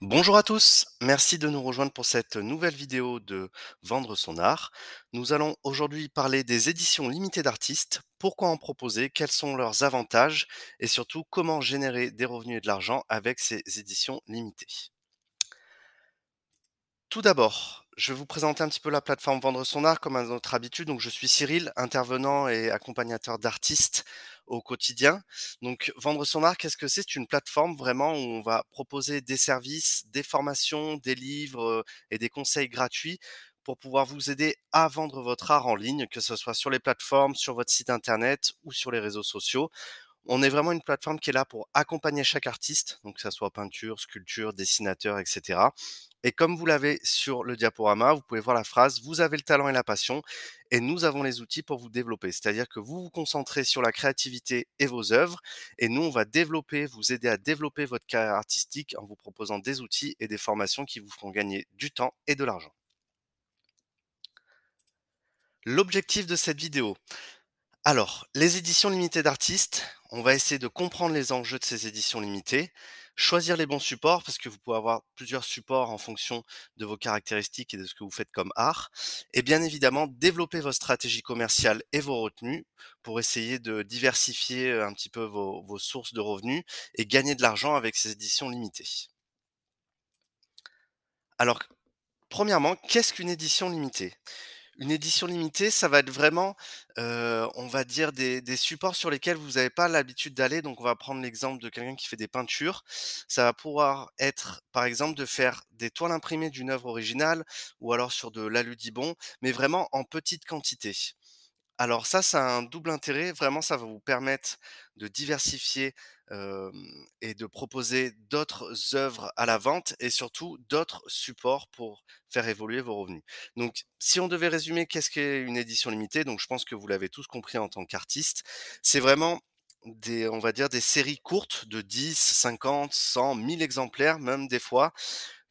Bonjour à tous, merci de nous rejoindre pour cette nouvelle vidéo de Vendre son art. Nous allons aujourd'hui parler des éditions limitées d'artistes, pourquoi en proposer, quels sont leurs avantages et surtout comment générer des revenus et de l'argent avec ces éditions limitées. Tout d'abord, je vais vous présenter un petit peu la plateforme Vendre son art comme à notre habitude. Donc, je suis Cyril, intervenant et accompagnateur d'artistes au quotidien. Donc, Vendre son art, qu'est-ce que c'est? C'est une plateforme vraiment où on va proposer des services, des formations, des livres et des conseils gratuits pour pouvoir vous aider à vendre votre art en ligne, que ce soit sur les plateformes, sur votre site internet ou sur les réseaux sociaux. On est vraiment une plateforme qui est là pour accompagner chaque artiste, donc que ça soit peinture, sculpture, dessinateur, etc. Et comme vous l'avez sur le diaporama, vous pouvez voir la phrase: «Vous avez le talent et la passion et nous avons les outils pour vous développer». C'est-à-dire que vous vous concentrez sur la créativité et vos œuvres et nous, on va développer, vous aider à développer votre carrière artistique en vous proposant des outils et des formations qui vous feront gagner du temps et de l'argent. L'objectif de cette vidéo. Alors, les éditions limitées d'artistes, on va essayer de comprendre les enjeux de ces éditions limitées, choisir les bons supports, parce que vous pouvez avoir plusieurs supports en fonction de vos caractéristiques et de ce que vous faites comme art, et bien évidemment développer votre stratégie commerciale et vos retenues pour essayer de diversifier un petit peu vos sources de revenus et gagner de l'argent avec ces éditions limitées. Alors, premièrement, qu'est-ce qu'une édition limitée? Une édition limitée, ça va être vraiment, on va dire des supports sur lesquels vous n'avez pas l'habitude d'aller. Donc on va prendre l'exemple de quelqu'un qui fait des peintures. Ça va pouvoir être, par exemple, de faire des toiles imprimées d'une œuvre originale ou alors sur de l'aludibon, mais vraiment en petite quantité. Alors ça a un double intérêt. Vraiment, ça va vous permettre de diversifier, et de proposer d'autres œuvres à la vente et surtout d'autres supports pour faire évoluer vos revenus. Donc, si on devait résumer qu'est-ce qu'est une édition limitée, donc je pense que vous l'avez tous compris en tant qu'artiste, c'est vraiment on va dire des séries courtes de 10, 50, 100, 1000 exemplaires même des fois,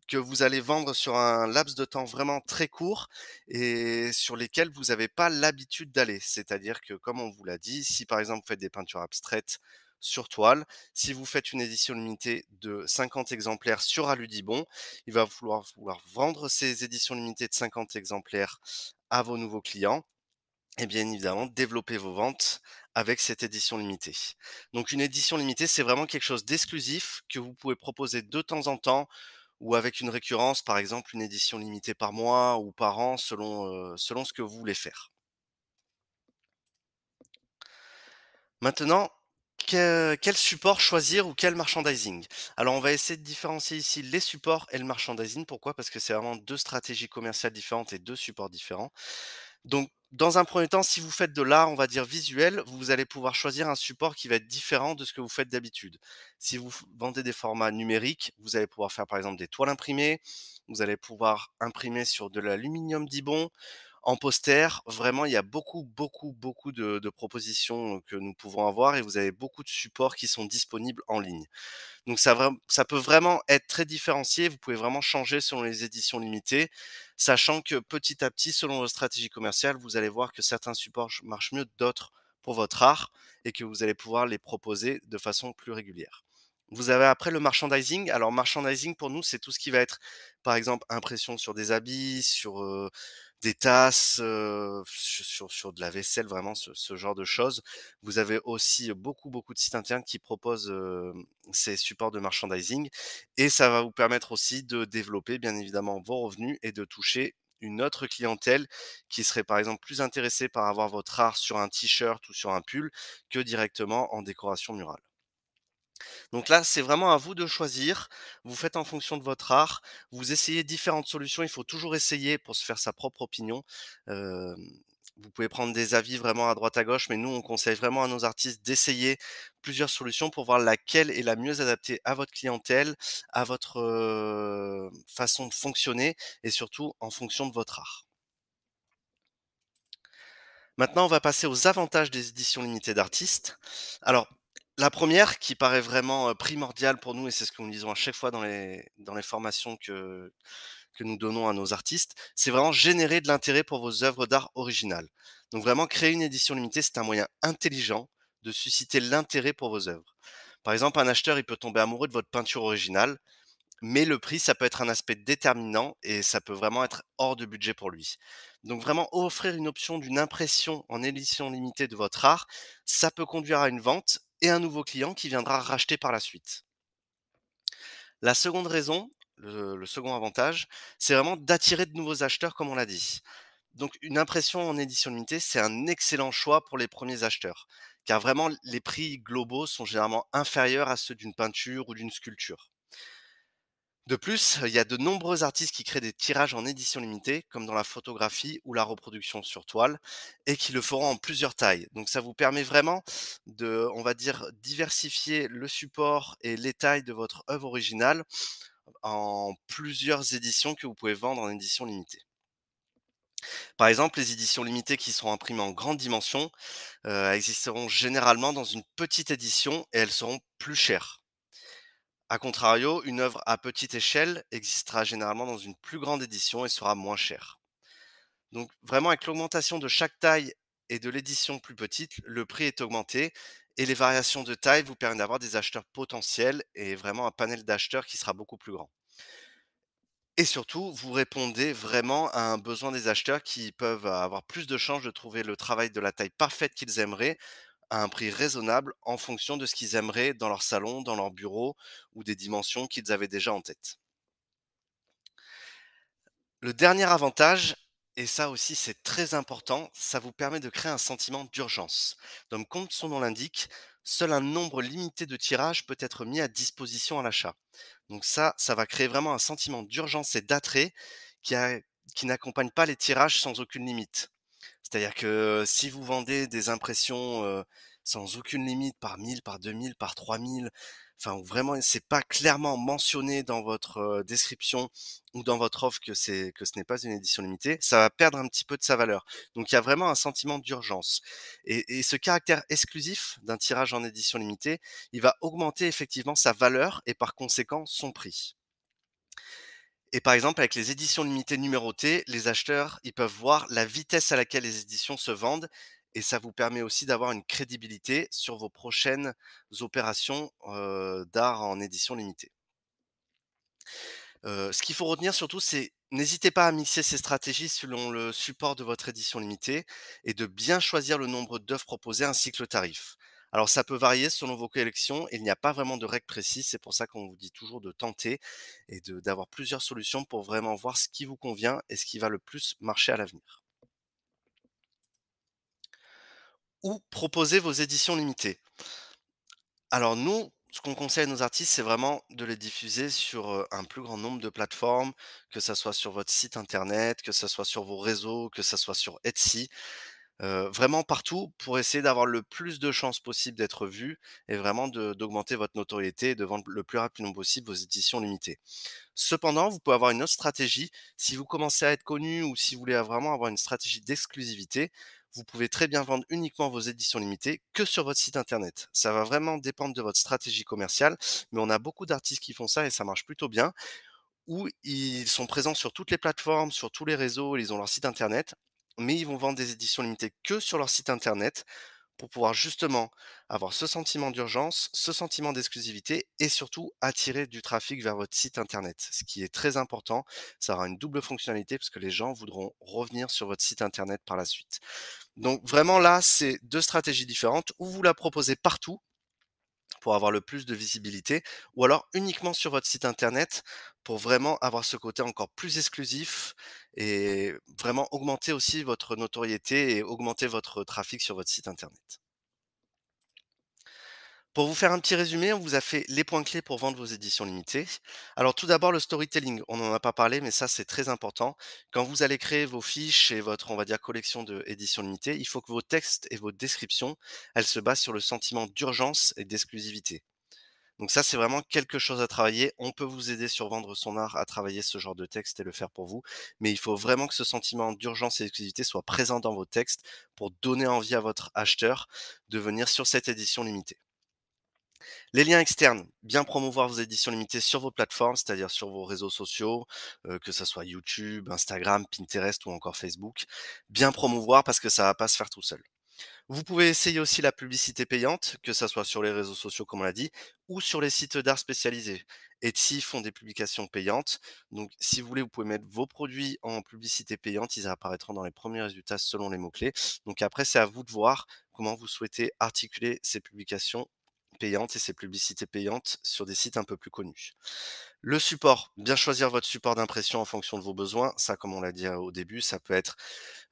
que vous allez vendre sur un laps de temps vraiment très court et sur lesquels vous n'avez pas l'habitude d'aller. C'est-à-dire que, comme on vous l'a dit, si par exemple vous faites des peintures abstraites sur toile, si vous faites une édition limitée de 50 exemplaires sur Aludibon, il va vouloir vendre ces éditions limitées de 50 exemplaires à vos nouveaux clients et bien évidemment développer vos ventes avec cette édition limitée. Donc une édition limitée, c'est vraiment quelque chose d'exclusif que vous pouvez proposer de temps en temps ou avec une récurrence, par exemple une édition limitée par mois ou par an selon ce que vous voulez faire. Maintenant, quel support choisir ou quel merchandising? Alors on va essayer de différencier ici les supports et le merchandising. Pourquoi? Parce que c'est vraiment 2 stratégies commerciales différentes et 2 supports différents. Donc, dans un premier temps, si vous faites de l'art, on va dire visuel, vous allez pouvoir choisir un support qui va être différent de ce que vous faites d'habitude. Si vous vendez des formats numériques, vous allez pouvoir faire par exemple des toiles imprimées, vous allez pouvoir imprimer sur de l'aluminium Dibond, en poster. Vraiment, il y a beaucoup de propositions que nous pouvons avoir et vous avez beaucoup de supports qui sont disponibles en ligne. Donc ça peut vraiment être très différencié. Vous pouvez vraiment changer selon les éditions limitées, sachant que petit à petit, selon votre stratégie commerciale, vous allez voir que certains supports marchent mieux, d'autres pour votre art et que vous allez pouvoir les proposer de façon plus régulière. Vous avez après le merchandising. Alors merchandising pour nous, c'est tout ce qui va être, par exemple, impression sur des habits, sur des tasses, sur de la vaisselle, vraiment ce genre de choses. Vous avez aussi beaucoup de sites internet qui proposent ces supports de merchandising et ça va vous permettre aussi de développer bien évidemment vos revenus et de toucher une autre clientèle qui serait par exemple plus intéressée par avoir votre art sur un t-shirt ou sur un pull que directement en décoration murale. Donc là, c'est vraiment à vous de choisir. Vous faites en fonction de votre art. Vous essayez différentes solutions. Il faut toujours essayer pour se faire sa propre opinion. Hem, Vous pouvez prendre des avis vraiment à droite à gauche, mais nous, on conseille vraiment à nos artistes d'essayer plusieurs solutions pour voir laquelle est la mieux adaptée à votre clientèle, à votre façon de fonctionner et surtout en fonction de votre art. Maintenant, on va passer aux avantages des éditions limitées d'artistes. Alors, la première qui paraît vraiment, primordiale pour nous et c'est ce que nous disons à chaque fois dans les formations que nous donnons à nos artistes, c'est vraiment générer de l'intérêt pour vos œuvres d'art originales. Donc vraiment créer une édition limitée, c'est un moyen intelligent de susciter l'intérêt pour vos œuvres. Par exemple, un acheteur, il peut tomber amoureux de votre peinture originale, mais le prix, ça peut être un aspect déterminant et ça peut vraiment être hors de budget pour lui. Donc vraiment offrir une option d'une impression en édition limitée de votre art, ça peut conduire à une vente et un nouveau client qui viendra racheter par la suite. La seconde raison, le second avantage, c'est vraiment d'attirer de nouveaux acheteurs comme on l'a dit. Donc une impression en édition limitée, c'est un excellent choix pour les premiers acheteurs, car vraiment les prix globaux sont généralement inférieurs à ceux d'une peinture ou d'une sculpture. De plus, il y a de nombreux artistes qui créent des tirages en édition limitée, comme dans la photographie ou la reproduction sur toile, et qui le feront en plusieurs tailles. Donc ça vous permet vraiment de, on va dire, diversifier le support et les tailles de votre œuvre originale en plusieurs éditions que vous pouvez vendre en édition limitée. Par exemple, les éditions limitées qui seront imprimées en grande dimension existeront généralement dans une petite édition et elles seront plus chères. A contrario, une œuvre à petite échelle existera généralement dans une plus grande édition et sera moins chère. Donc vraiment avec l'augmentation de chaque taille et de l'édition plus petite, le prix est augmenté et les variations de taille vous permettent d'avoir des acheteurs potentiels et vraiment un panel d'acheteurs qui sera beaucoup plus grand. Et surtout, vous répondez vraiment à un besoin des acheteurs qui peuvent avoir plus de chances de trouver le travail de la taille parfaite qu'ils aimeraient à un prix raisonnable en fonction de ce qu'ils aimeraient dans leur salon, dans leur bureau ou des dimensions qu'ils avaient déjà en tête. Le dernier avantage, et ça aussi c'est très important, ça vous permet de créer un sentiment d'urgence. Donc comme son nom l'indique, seul un nombre limité de tirages peut être mis à disposition à l'achat. Donc ça va créer vraiment un sentiment d'urgence et d'attrait qui, a- qui n'accompagne pas les tirages sans aucune limite. C'est-à-dire que si vous vendez des impressions, sans aucune limite par 1000, par 2000, par 3000, enfin où vraiment c'est pas clairement mentionné dans votre, description ou dans votre offre que ce n'est pas une édition limitée, ça va perdre un petit peu de sa valeur. Donc il y a vraiment un sentiment d'urgence et ce caractère exclusif d'un tirage en édition limitée, il va augmenter effectivement sa valeur et par conséquent son prix. Et par exemple, avec les éditions limitées numérotées, les acheteurs, ils peuvent voir la vitesse à laquelle les éditions se vendent et ça vous permet aussi d'avoir une crédibilité sur vos prochaines opérations, d'art en édition limitée. Ce qu'il faut retenir surtout, c'est n'hésitez pas à mixer ces stratégies selon le support de votre édition limitée et de bien choisir le nombre d'œuvres proposées ainsi que le tarif. Alors ça peut varier selon vos collections et il n'y a pas vraiment de règle précise, c'est pour ça qu'on vous dit toujours de tenter et d'avoir plusieurs solutions pour vraiment voir ce qui vous convient et ce qui va le plus marcher à l'avenir. Ou proposer vos éditions limitées. Alors nous, ce qu'on conseille à nos artistes, c'est vraiment de les diffuser sur, un plus grand nombre de plateformes, que ça soit sur votre site internet, que ça soit sur vos réseaux, que ça soit sur Etsy, vraiment partout pour essayer d'avoir le plus de chances possible d'être vu et vraiment d'augmenter votre notoriété et de vendre le plus rapidement possible vos éditions limitées. Cependant, vous pouvez avoir une autre stratégie. Si vous commencez à être connu ou si vous voulez vraiment avoir une stratégie d'exclusivité, vous pouvez très bien vendre uniquement vos éditions limitées que sur votre site internet. Ça va vraiment dépendre de votre stratégie commerciale, mais on a beaucoup d'artistes qui font ça et ça marche plutôt bien, où ils sont présents sur toutes les plateformes, sur tous les réseaux, ils ont leur site internet, mais ils vont vendre des éditions limitées que sur leur site internet pour pouvoir justement avoir ce sentiment d'urgence, ce sentiment d'exclusivité et surtout attirer du trafic vers votre site internet. Ce qui est très important, ça aura une double fonctionnalité parce que les gens voudront revenir sur votre site internet par la suite. Donc vraiment là, c'est 2 stratégies différentes où vous la proposez partout pour avoir le plus de visibilité ou alors uniquement sur votre site internet pour vraiment avoir ce côté encore plus exclusif et vraiment augmenter aussi votre notoriété et augmenter votre trafic sur votre site internet. Pour vous faire un petit résumé, on vous a fait les points clés pour vendre vos éditions limitées. Alors tout d'abord le storytelling, on n'en a pas parlé, mais ça c'est très important. Quand vous allez créer vos fiches et votre, on va dire, collection d'éditions limitées, il faut que vos textes et vos descriptions, elles se basent sur le sentiment d'urgence et d'exclusivité. Donc ça, c'est vraiment quelque chose à travailler. On peut vous aider sur Vendre son art à travailler ce genre de texte et le faire pour vous. Mais il faut vraiment que ce sentiment d'urgence et d'exclusivité soit présent dans vos textes pour donner envie à votre acheteur de venir sur cette édition limitée. Les liens externes, bien promouvoir vos éditions limitées sur vos plateformes, c'est-à-dire sur vos réseaux sociaux, que ça soit YouTube, Instagram, Pinterest ou encore Facebook. Bien promouvoir parce que ça va pas se faire tout seul. Vous pouvez essayer aussi la publicité payante, que ça soit sur les réseaux sociaux comme on l'a dit, ou sur les sites d'art spécialisés. Etsy font des publications payantes. Donc, si vous voulez, vous pouvez mettre vos produits en publicité payante. Ils apparaîtront dans les premiers résultats selon les mots-clés. Donc après, c'est à vous de voir comment vous souhaitez articuler ces publications payantes et ces publicités payantes sur des sites un peu plus connus. Le support, bien choisir votre support d'impression en fonction de vos besoins. Ça, comme on l'a dit au début, ça peut être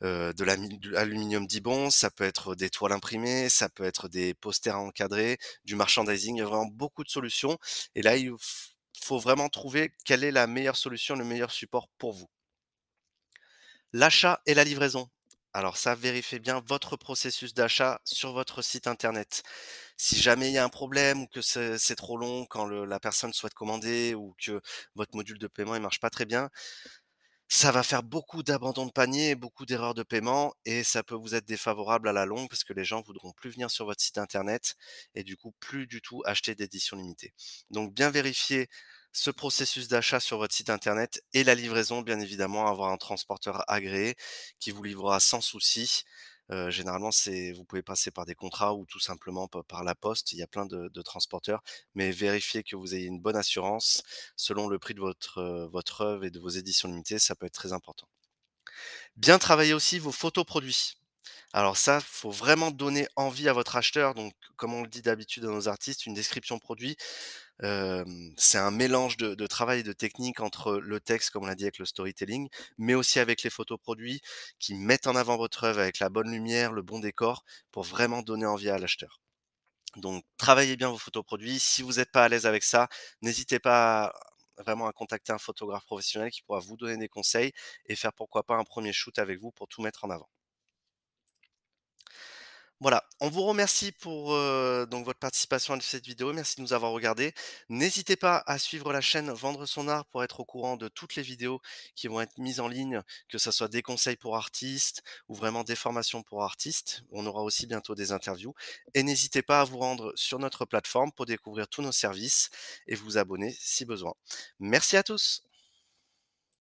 de l'aluminium Dibond, ça peut être des toiles imprimées, ça peut être des posters à encadrer, du merchandising. Il y a vraiment beaucoup de solutions. Et là, faut vraiment trouver quelle est la meilleure solution, le meilleur support pour vous. L'achat et la livraison. Alors ça, vérifiez bien votre processus d'achat sur votre site internet. Si jamais il y a un problème ou que c'est trop long quand la personne souhaite commander ou que votre module de paiement ne marche pas très bien, ça va faire beaucoup d'abandon de panier, beaucoup d'erreurs de paiement et ça peut vous être défavorable à la longue parce que les gens voudront plus venir sur votre site internet et du coup plus du tout acheter d'édition limitée. Donc bien vérifier ce processus d'achat sur votre site internet et la livraison, bien évidemment, avoir un transporteur agréé qui vous livrera sans souci. Généralement, vous pouvez passer par des contrats ou tout simplement par la poste. Il y a plein de transporteurs, mais vérifiez que vous ayez une bonne assurance selon le prix de votre œuvre et de vos éditions limitées, ça peut être très important. Bien travailler aussi vos photos produits. Alors ça, faut vraiment donner envie à votre acheteur. Donc, comme on le dit d'habitude à nos artistes, une description produit, c'est un mélange de travail et de technique entre le texte, comme on l'a dit avec le storytelling, mais aussi avec les photos produits qui mettent en avant votre œuvre avec la bonne lumière, le bon décor, pour vraiment donner envie à l'acheteur. Donc, travaillez bien vos photos produits. Si vous n'êtes pas à l'aise avec ça, n'hésitez pas vraiment à contacter un photographe professionnel qui pourra vous donner des conseils et faire pourquoi pas un premier shoot avec vous pour tout mettre en avant. Voilà, on vous remercie pour donc votre participation à cette vidéo. Merci de nous avoir regardés. N'hésitez pas à suivre la chaîne Vendre son art pour être au courant de toutes les vidéos qui vont être mises en ligne, que ce soit des conseils pour artistes ou vraiment des formations pour artistes. On aura aussi bientôt des interviews. Et n'hésitez pas à vous rendre sur notre plateforme pour découvrir tous nos services et vous abonner si besoin. Merci à tous.